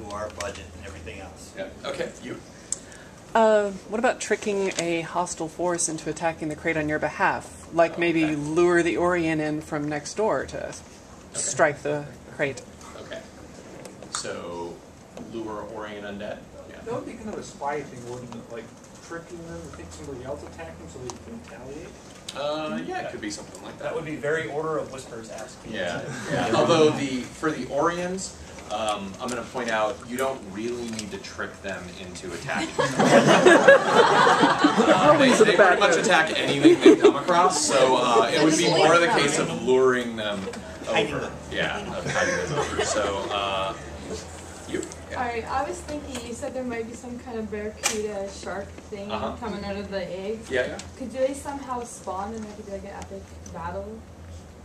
into our budget and everything else. Yeah. Okay. You. What about tricking a hostile force into attacking the crate on your behalf? Like maybe lure the Orient in from next door to strike the crate. Okay. So, lure Orient undead? Yeah. That would be kind of a spy thing, wouldn't it? Like, tricking them to think somebody else attacked them so they can retaliate? Yeah, it could be something like that. That would be very Order of Whispers-esque. Yeah. Yeah. Although for the Orions, I'm going to point out you don't really need to trick them into attacking. They pretty much attack anything they come across, so it would be more the case of luring them over. Yeah, of hiding them over. So, you. Yeah. Alright, I was thinking, you said there might be some kind of barracuda shark thing coming out of the eggs. Yeah. Could they somehow spawn and there could be like an epic battle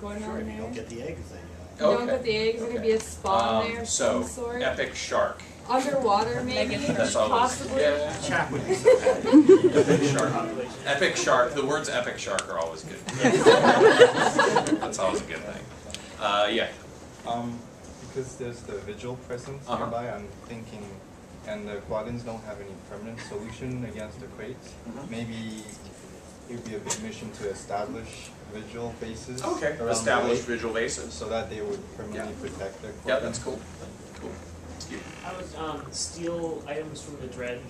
going on If there? you don't get the eggs, then You don't get the eggs, there could be a spawn there of some sort. Epic shark. Underwater, maybe? That's always, Possibly? yeah. Chap would be so Epic shark. Epic shark. The words epic shark are always good. That's always a good thing. Yeah. Because there's the vigil presence nearby, I'm thinking, and the Quaggins don't have any permanent solution against the crates, maybe it would be a big mission to establish vigil bases. Okay, around establish the lake, vigil bases. so that they would permanently protect their Quaggins. Yeah, that's cool. Cool. I was steal items from the dredge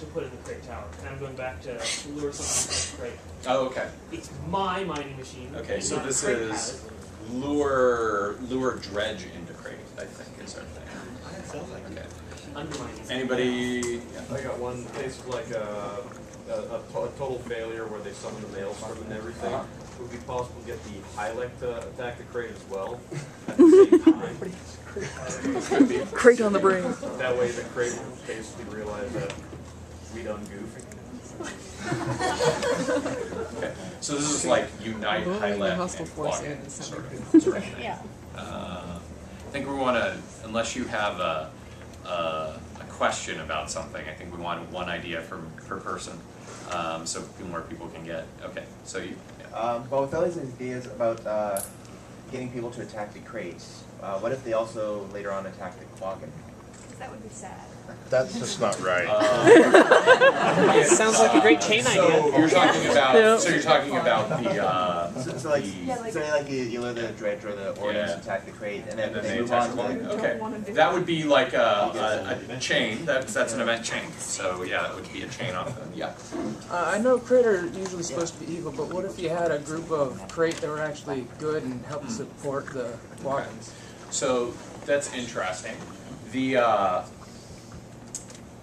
to put in the crate tower, and I'm going back to lure something from the crate. Oh, okay. It's my mining machine. Okay, so not this the crate is lure dredge into crate, I think, is our thing. That sounds like Okay. Undermining. Anybody? I got one case of like a total failure where they summon the maelstrom and everything. Would it be possible to get the Hylek to attack the crate as well at the same time? Crate on the brain. That way the crate will basically realize that we done goofy. Okay. So this is like unite Hylek hostile and force Quaggin in sort of thing. Yeah. I think we want to, unless you have a question about something, I think we want one idea per person, so more people can get. Okay, so you. Yeah. Well, with all these ideas about getting people to attack the crates, what if they also later on attack the Quaggin? That would be sad. That's just not right. Sounds like a great chain idea. So you're talking about. So you're talking about the. So like you lure the dredge or the Orients attack the crate, and then they move on to the. Okay, that would be like a chain. That's an event chain. So yeah, that would be a chain off. Yeah. I know crate are usually supposed to be evil, but what if you had a group of crate that were actually good and helped support the Quaggins? So that's interesting.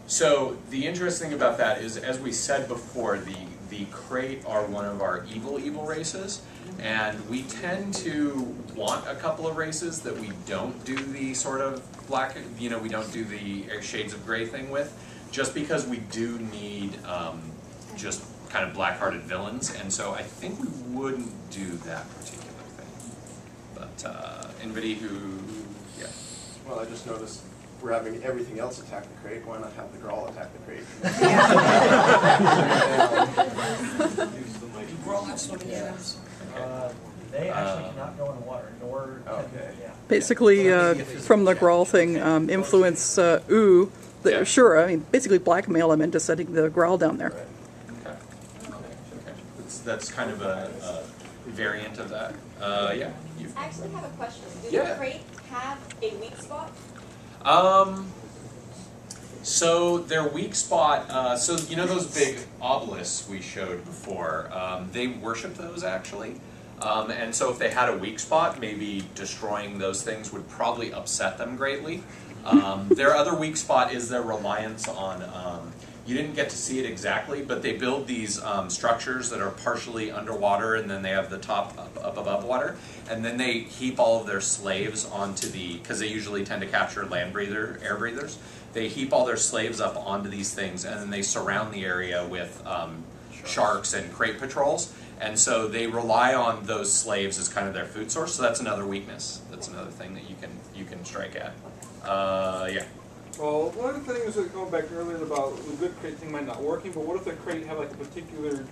So the interesting thing about that is, as we said before, the crate are one of our evil races, and we tend to want a couple of races that we don't do the sort of black, we don't do the shades of gray thing with, just because we do need just kind of black-hearted villains, and so I think we wouldn't do that particular thing. But anybody who, yeah. Well, I just noticed we're having everything else attack the crate. Why not have the Grawl attack the crate? Do Grawl have so many items? They actually cannot go in the water, nor Basically, from the Grawl thing, influence Ooh. Sure, I mean, basically blackmail them into setting the Grawl down there. Okay. That's kind of a variant of that. Yeah. I actually have a question. Do the crates have a weak spot? So their weak spot, so you know those big obelisks we showed before, they worship those actually. And so if they had a weak spot, maybe destroying those things would probably upset them greatly. Their other weak spot is their reliance on, you didn't get to see it exactly, but they build these structures that are partially underwater, and then they have the top up above water, and then they heap all of their slaves onto the, because they usually tend to capture air breathers, they heap all their slaves up onto these things, and then they surround the area with sharks and crate patrols, and so they rely on those slaves as kind of their food source, so that's another weakness. That's another thing that you can strike at. Yeah. Well, one of the things that going back earlier about the good crate thing might not working, but what if the crate have like a particular,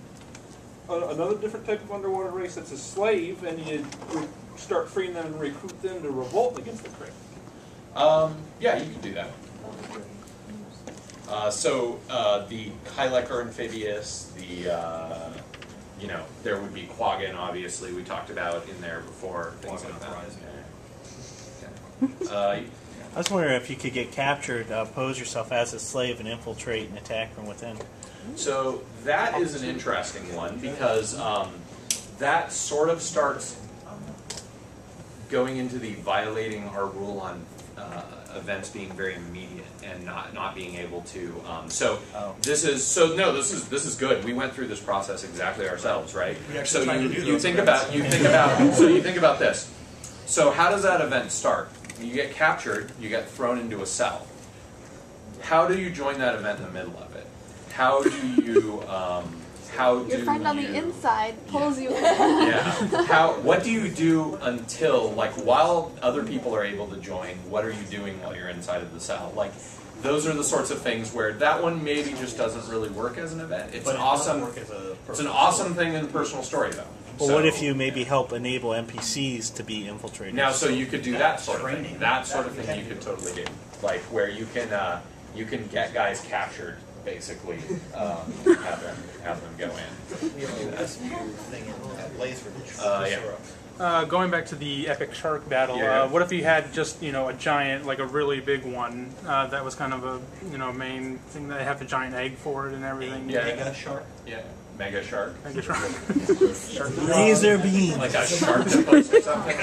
another different type of underwater race that's a slave, and you start freeing them and recruit them to revolt against the crate? Yeah, you can do that. The Kylecker amphibious, you know, there would be quaggan, obviously, we talked about in there before, things like that. I was wondering if you could get captured, pose yourself as a slave and infiltrate and attack from within. So that is an interesting one because that sort of starts going into the violating our rule on events being very immediate and not being able to. This is good. We went through this process exactly ourselves, right? So you think about this. So how does that event start? You get captured, you get thrown into a cell. How do you join that event in the middle of it? How do you Your friend on the inside pulls you in. Yeah. What do you do until, like, while other people are able to join, what are you doing while you're inside of the cell? Like, those are the sorts of things where that one maybe just doesn't really work as an event. It's an awesome thing in the personal story, though. Well, what if you maybe help enable NPCs to be infiltrated? Now, so you could do that sort of thing. That sort of thing you could totally do. Like, where you can get guys captured, basically, have them go in. We have a rescue thing in Laser. Going back to the epic shark battle, what if you had just a giant, like a really big one that was kind of a main thing that have a giant egg for it and everything? Mega shark. Yeah. Mega shark. Mega shark. Laser beam. Like a shark that puts or something.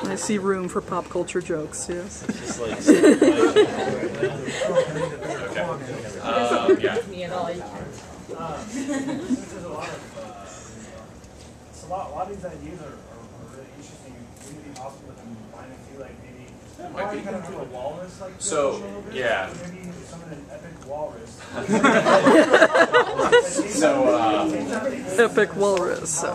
I see room for pop culture jokes. Yes. Just like me at all. You A lot of these ideas are really interesting. Wouldn't it be possible to combine a few, like maybe might be. kind of do a walrus like So, a little bit? yeah. Maybe summon an epic walrus. Epic walrus.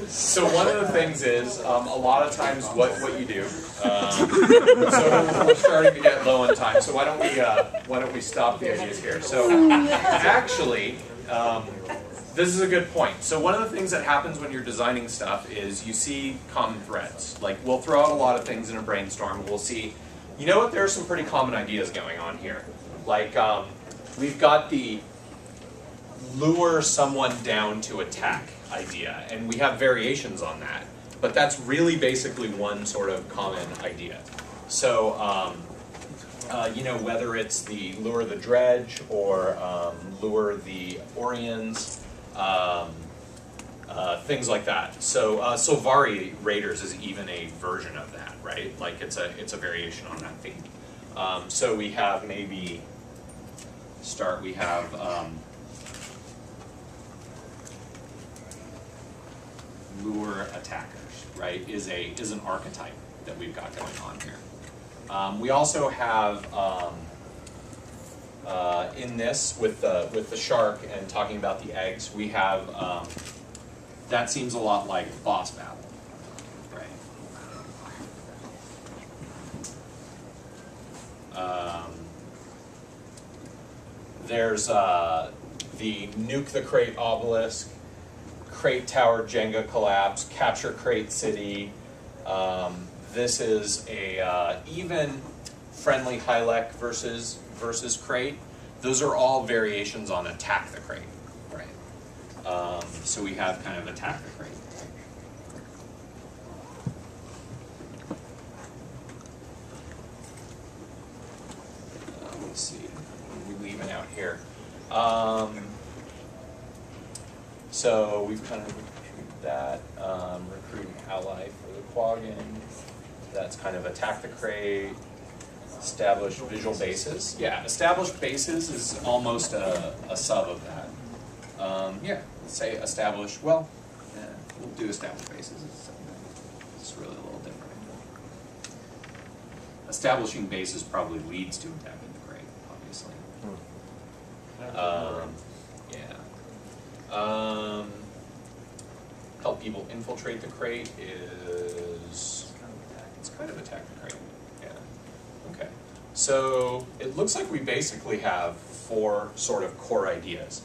So one of the things is, a lot of times what you do, so we're starting to get low on time, so why don't we stop the ideas here. So actually, this is a good point. So one of the things that happens when you're designing stuff is you see common threads. Like, we'll throw out a lot of things in a brainstorm, we'll see, you know what, there are some pretty common ideas going on here. Like, we've got the lure someone down to attack idea, and we have variations on that, but that's really basically one sort of common idea. So, whether it's the lure the dredge or lure the Orions, things like that. So, Sylvari Raiders is even a version of that, right? Like, it's a variation on that theme. So we have lure attackers, right, is an archetype that we've got going on here. We also have in this with the shark and talking about the eggs, we have that seems a lot like boss battle, right? There's the nuke the crate obelisk, crate tower Jenga collapse, capture crate city. This is a even friendly Hylek versus crate. Those are all variations on attack the crate, right? So we have kind of attack the crate. Let's see, what are we leaving out here? So we've kind of recruited that, recruiting ally for the quaggan. That's kind of attack the crate, establish visual bases. Yeah, established bases is almost a sub of that. Let's say establish, we'll do established bases. It's really a little different. Establishing bases probably leads to attacking the crate, obviously. Help people infiltrate the crate is, it's kind of attack the crate, yeah. Okay, so it looks like we basically have 4 sort of core ideas.